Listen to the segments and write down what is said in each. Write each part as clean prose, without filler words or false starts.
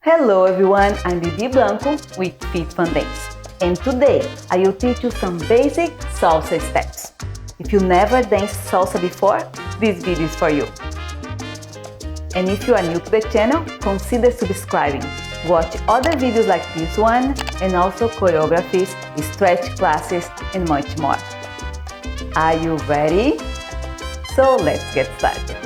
Hello everyone, I'm Bibi Blanco with Fit Fun Dance. And today I will teach you some basic salsa steps. If you never danced salsa before, this video is for you. And if you are new to the channel, consider subscribing. Watch other videos like this one and also choreographies, stretch classes and much more. Are you ready? So let's get started.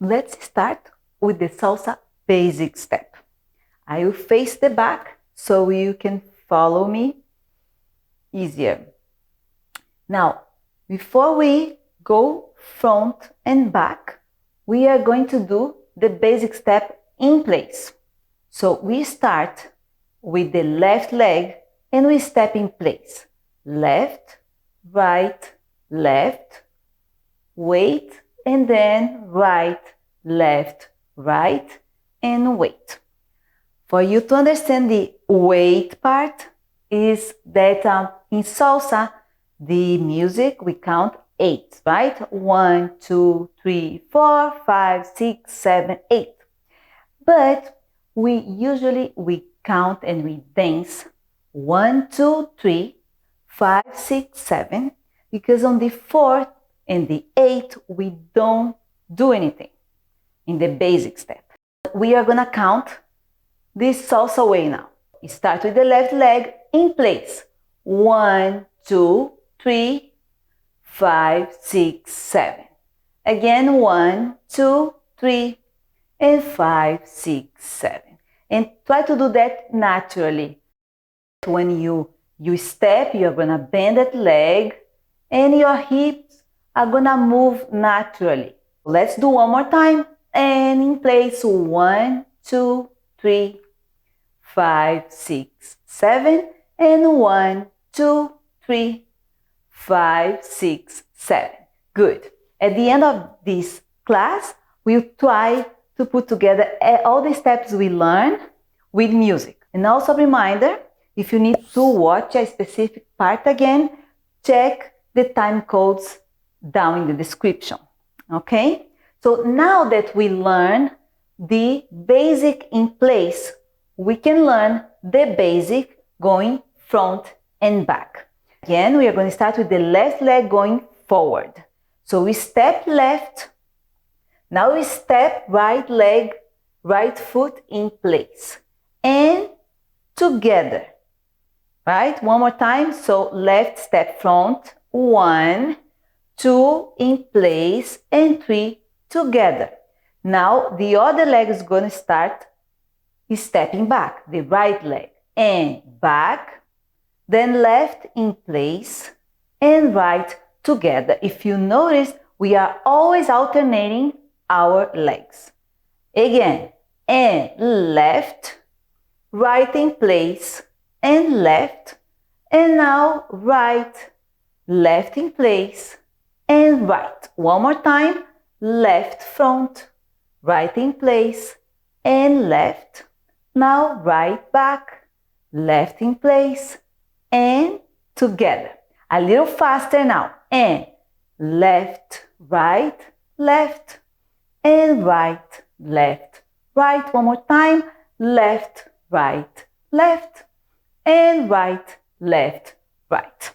Let's start with the salsa basic step. I will face the back so you can follow me easier. Now, before we go front and back, we are going to do the basic step in place. So we start with the left leg and we step in place. Left, right, left, wait, and then right, left, right, and wait. For you to understand the wait part is that in salsa, the music, we count 8, right? 1, 2, 3, 4, 5, 6, 7, 8. But we usually count and we dance 1, 2, 3, 5, 6, 7, because on the 4th and the 8th, we don't do anything in the basic step. We are gonna count this salsa way now. You start with the left leg in place. 1, 2, 3, 5, 6, 7. Again, 1, 2, 3, and 5, 6, 7. And try to do that naturally. When you step, you're gonna bend that leg and your hips are gonna move naturally. Let's do one more time. And in place, 1, 2, 3, 5, 6, 7, and 1, 2, 3, 5, 6, 7. Good. At the end of this class, we'll try to put together all the steps we learn with music. And also a reminder, if you need to watch a specific part again, check the time codes down in the description. Okay? So now that we learn the basic in place, we can learn the basic going front and back. Again, we are going to start with the left leg going forward. So we step left. Now we step right leg, right foot in place. And together. Right? One more time. So left step front. 1, 2 in place, and 3 together. Now the other leg is going to start stepping back, the right leg, and back, then left in place, and right together. If you notice, we are always alternating our legs. Again, and left, right in place, and left, and now right, left in place, and right. One more time, left front, right in place, and left. Now right back, left in place, and together. A little faster now. And left, right, left, and right, left, right. One more time. Left, right, left, and right, left, right.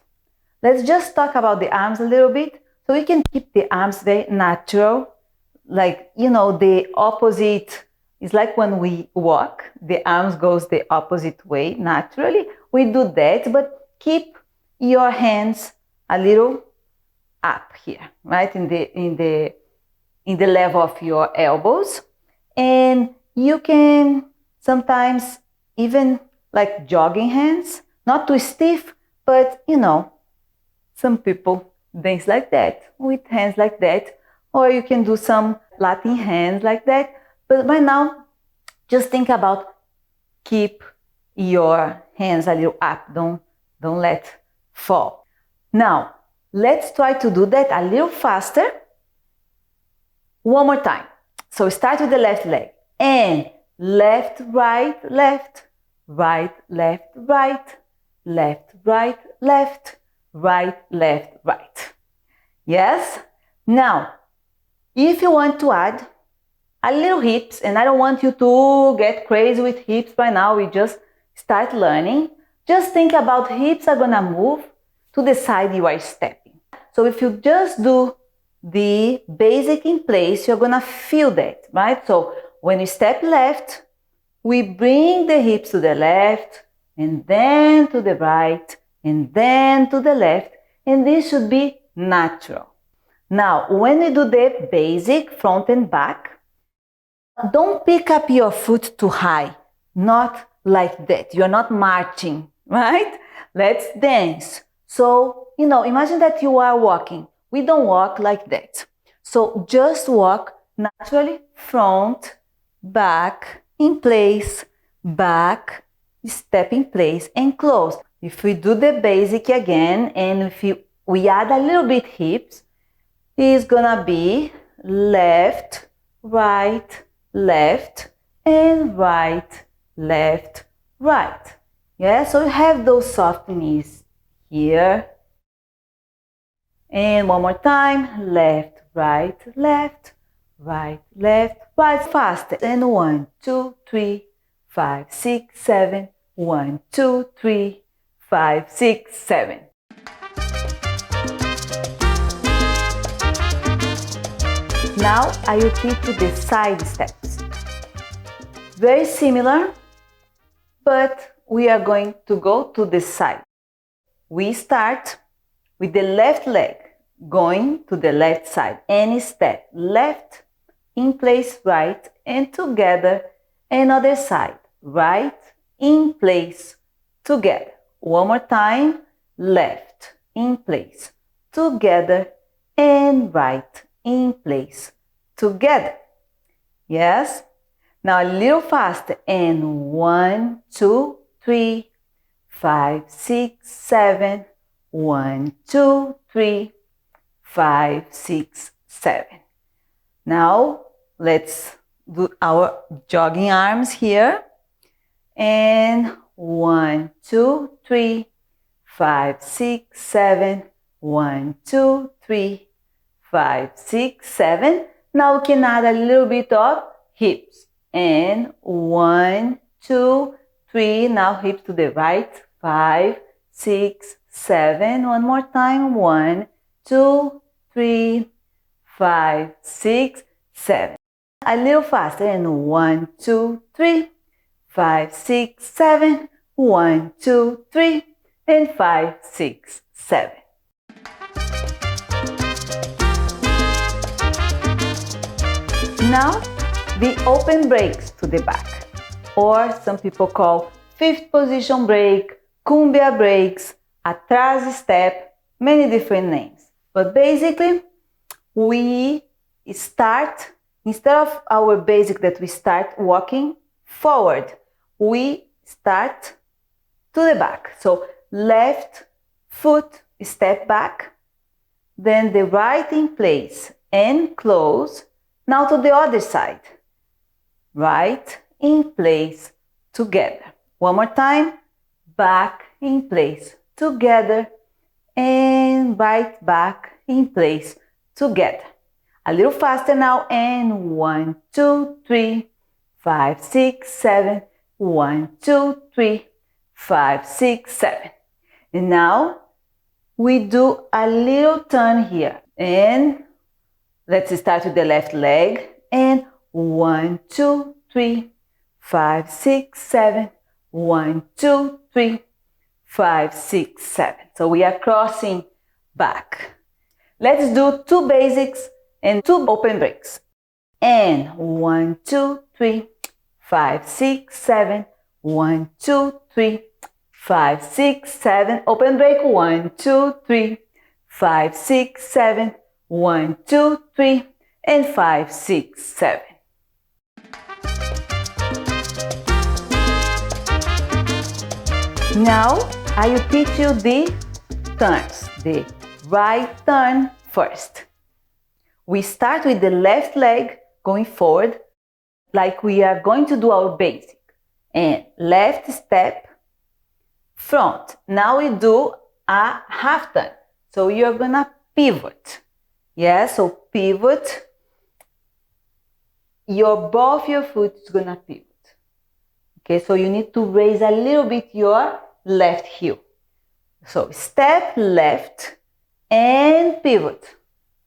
Let's just talk about the arms a little bit so we can keep the arms very natural. Like, you know, the opposite. It's like when we walk, the arms goes the opposite way naturally. We do that, but keep your hands a little up here, right? In the level of your elbows. And you can sometimes even like jogging hands, not too stiff, but you know, some people dance like that, with hands like that, or you can do some Latin hands like that. But right now, just think about keep your hands a little up. Don't let fall. Now, let's try to do that a little faster. One more time. So start with the left leg. And left, right, left, right, left, right, left, right, left, right, left, right. Yes? Now, if you want to add a little hips, and I don't want you to get crazy with hips right now, we just start learning. Just think about hips are gonna move to the side you are stepping. So if you just do the basic in place, you're gonna feel that, right? So when you step left, we bring the hips to the left, and then to the right, and then to the left, and this should be natural. Now, when we do the basic front and back, don't pick up your foot too high, not like that. You're not marching, right? Let's dance. So, imagine that you are walking. We don't walk like that. So just walk naturally, front, back, in place, back, step in place, and close. If we do the basic again, and if we add a little bit hips, it's gonna be left, right, left, and right, left, right. Yeah, so you have those soft knees here. And one more time, left, right, left, right, left, right, faster. And 1, 2, 3, 5, 6, 7. 1, 2, 3, 5, 6, 7. Now I will teach you the side steps. Very similar, but we are going to go to the side. We start with the left leg going to the left side. Any step, left, in place, right, and together. Another side, right, in place, together. One more time, left, in place, together, and right, in place, together. Yes? Now a little faster. And 1, 2, 3, 5, 6, 7. 1, 2, 3, 5, 6, 7. Now let's do our jogging arms here. And 1, 2, 3, 5, 6, 7. 1, 2, 3, 5, 6, 7. Now we can add a little bit of hips. And 1, 2, 3. Now hips to the right. 5, 6, 7. One more time. 1, 2, 3, 5, 6, 7. A little faster. And 1, 2, 3, 5, 6, 7. 1, 2, 3, and 5, 6, 7. Now, the open breaks to the back, or some people call fifth position break, cumbia breaks, atrás step, many different names. But basically, we start, instead of our basic that we start walking forward, we start to the back. So left foot, step back, then the right in place and close. Now to the other side, right in place, together. One more time, back in place, together, and right back in place, together. A little faster now, and 1, 2, 3, 5, 6, 7. 1, 2, 3, 5, 6, 7. And now we do a little turn here. And let's start with the left leg. And 1, 2, 3, 5, 6, 7. 1, 2, 3, 5, 6, 7. So we are crossing back. Let's do 2 basics and 2 open breaks. And 1, 2, 3, 5, 6, 7. 1, 2, 3, 5, 6, 7. Open break. 1, 2, 3, 5, 6, 7. 1, 2, 3, and 5, 6, 7. Now I will teach you the turns. The right turn first. We start with the left leg going forward, like we are going to do our basic. And left step, front. Now we do a half turn. So you're gonna pivot. Yeah, so pivot. Both your foot is gonna pivot. Okay, so you need to raise a little bit your left heel. So step left and pivot.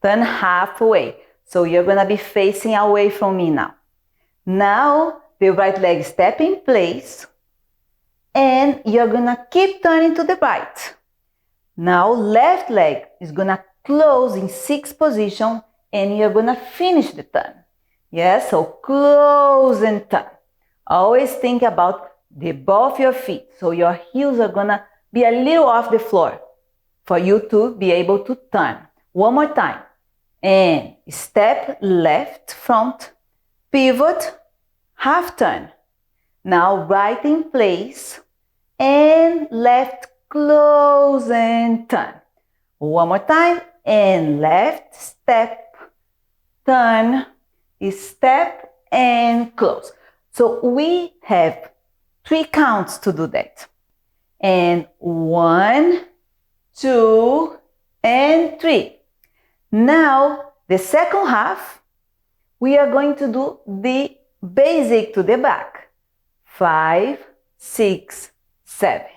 Turn halfway. So you're gonna be facing away from me now. Now the right leg step in place and you're gonna keep turning to the right. Now left leg is gonna close in 6 position and you're gonna finish the turn. Yeah, so close and turn. Always think about both your feet. So your heels are gonna be a little off the floor for you to be able to turn. One more time. And step left front, pivot, half turn. Now right in place and left close and turn. One more time and left step, turn, step and close. So we have 3 counts to do that. And 1, 2, and 3. Now the second half, we are going to do the basic to the back. 5, 6, 7.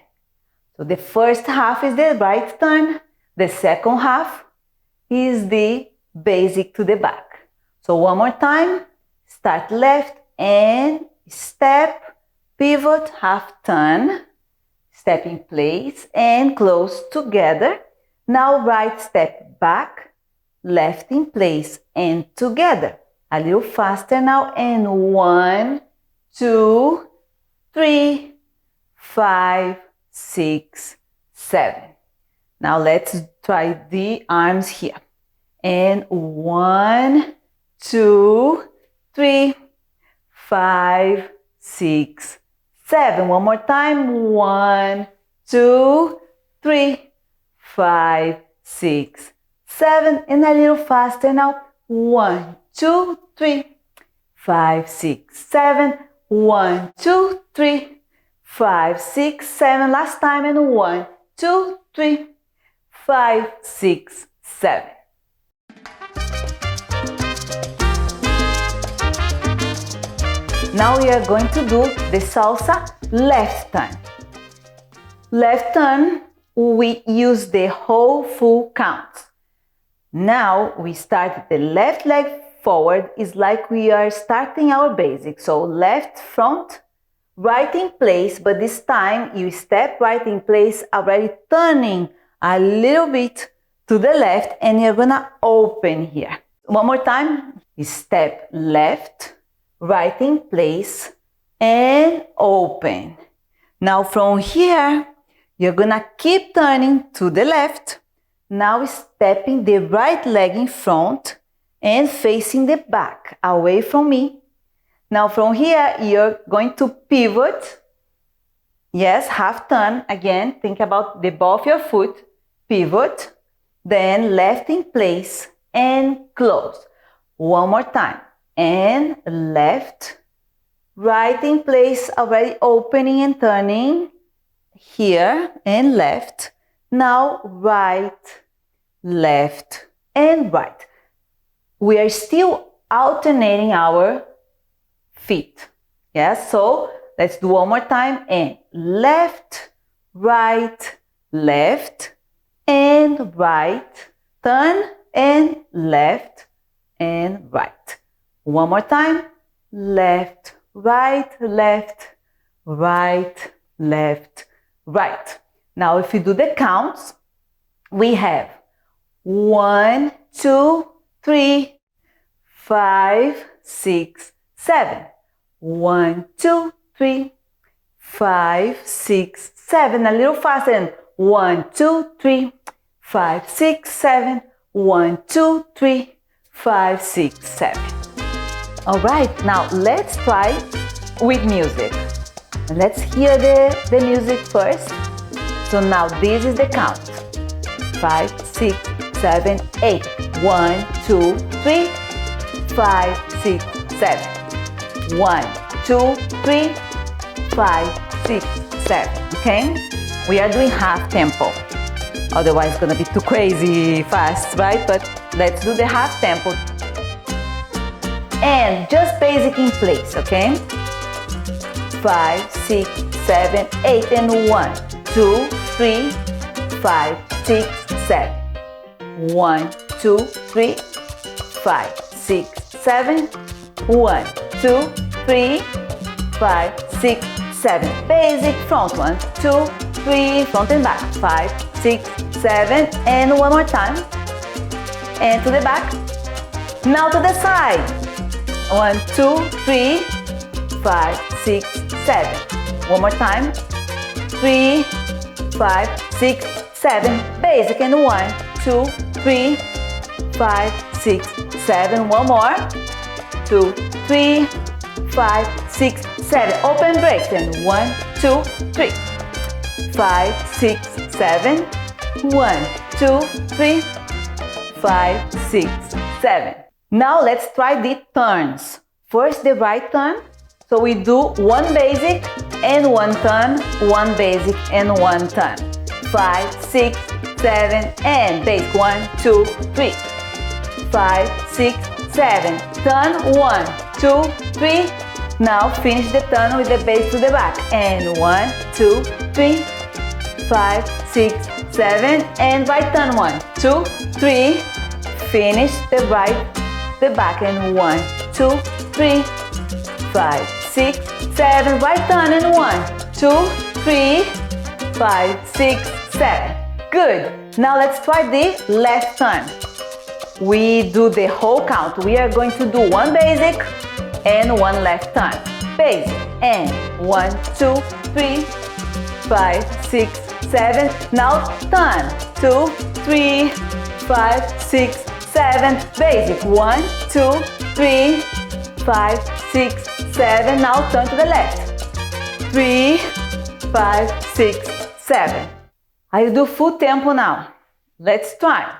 So the first half is the right turn. The second half is the basic to the back. So one more time, start left and step, pivot, half turn, step in place and close together. Now right step back, left in place and together. A little faster now and 1, 2, 3, 5, 6, 7. Now let's try the arms here. And 1, 2, 3, 5, 6, 7. One more time. 1, 2, 3, 5, 6, 7. And a little faster now. 1, 2, 3, 5, 6, 7. 1, 2, 3, 5, 6, 7. Last time. And 1, 2, 3, 5, 6, 7. Now we are going to do the salsa left turn. Left turn, we use the whole full count. Now we start the left leg forward. It's like we are starting our basic. So left front, right in place, but this time you step right in place, already turning a little bit to the left and you're gonna open here. One more time, step left, right in place and open. Now from here, you're gonna keep turning to the left. Now stepping the right leg in front and facing the back away from me. Now from here, you're going to pivot. Yes, half turn. Again, think about the ball of your foot. Pivot, then left in place and close. One more time. And left, right in place, already opening and turning. Here and left. Now right, left, and right. We are still alternating our feet. Yes, so let's do one more time. And left, right, left, and right. Turn and left and right. One more time. Left, right, left, right, left, right. Now if you do the counts, we have 1, 2, 3, 5, 6, 7. 1, 2, 3, 5, 6, 7. A little faster. And 1, 2, 3, 5, 6, 7. 1, 2, 3, 5, 6, 7. All right, now let's try with music. Let's hear the music first. So now this is the count. 5, 6, 7, 8. 1, 2, 3, 5, 6, 7. 1, 2, 3, 5, 6, 7. Okay? We are doing half tempo. Otherwise, it's gonna be too crazy fast, right? But let's do the half tempo. And just basic in place, okay? 5, 6, 7, 8, and 1, 2, 3, 5, 6, 7. 1, 2, 3, 5, 6, 7. 1, 2, 3, 5, 6, 7. Basic front. 1, 2, 3, front and back. 5, 6, 7, and one more time. And to the back. Now to the side. 1, 2, 3, 5, 6, 7. One more time. 3, 5, 6, 7. Basic and 1, 2, 3, 5, 6, 7. One more. 2, 3, 5, 6, 7. Open breaks and 1, 2, 3, 5, 6, 7. 1, 2, 3, 5, 6, 7. Now let's try the turns. First the right turn. So we do one basic and one turn, one basic and one turn. 5, 6, 7, and basic. 1, 2, 3, 5, 6, 7. Turn 1, 2, 3. Now finish the turn with the base to the back. And 1, 2, 3, 5, 6, 7. And right turn 1, 2, 3. Finish the right, the back. And 1, 2, 3, 5, 6, 7. Right turn and 1, 2, 3, 5, 6, 7. Good. Now let's try the left turn. We do the whole count. We are going to do one basic and one left turn. Basic and 1, 2, 3, 5, 6, 7. Now turn 2, 3, 5, 6, 7. Basic 1, 2, 3, 5, 6, 7. Now turn to the left. 3, 5, 6, 7. I'll do full tempo now. Let's try.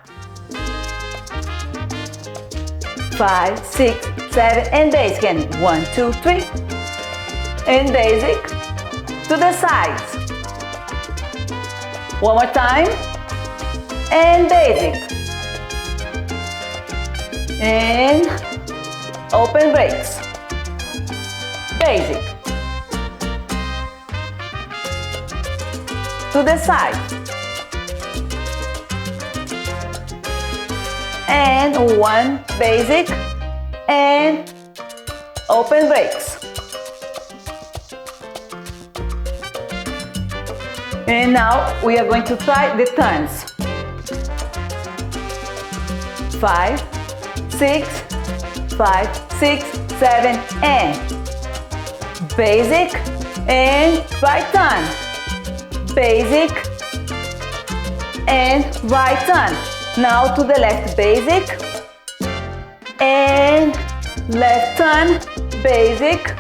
5, 6, 7, and basic. And 1, 2, 3. And basic. To the sides. One more time. And basic. And open breaks. Basic. To the side. And one basic and open breaks. And now we are going to try the turns. 5, 6, 5, 6, 7, and basic and right turn. Basic and right turn. Now to the left, basic and left turn, basic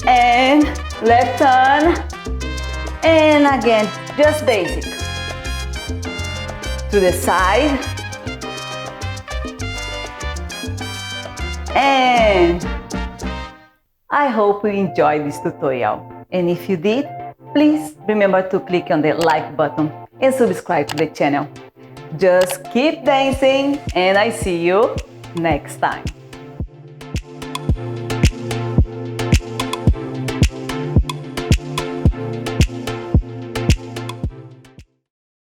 and left turn, and again just basic. To the side and I hope you enjoyed this tutorial, and if you did, please remember to click on the like button and subscribe to the channel. Just keep dancing, and I see you next time.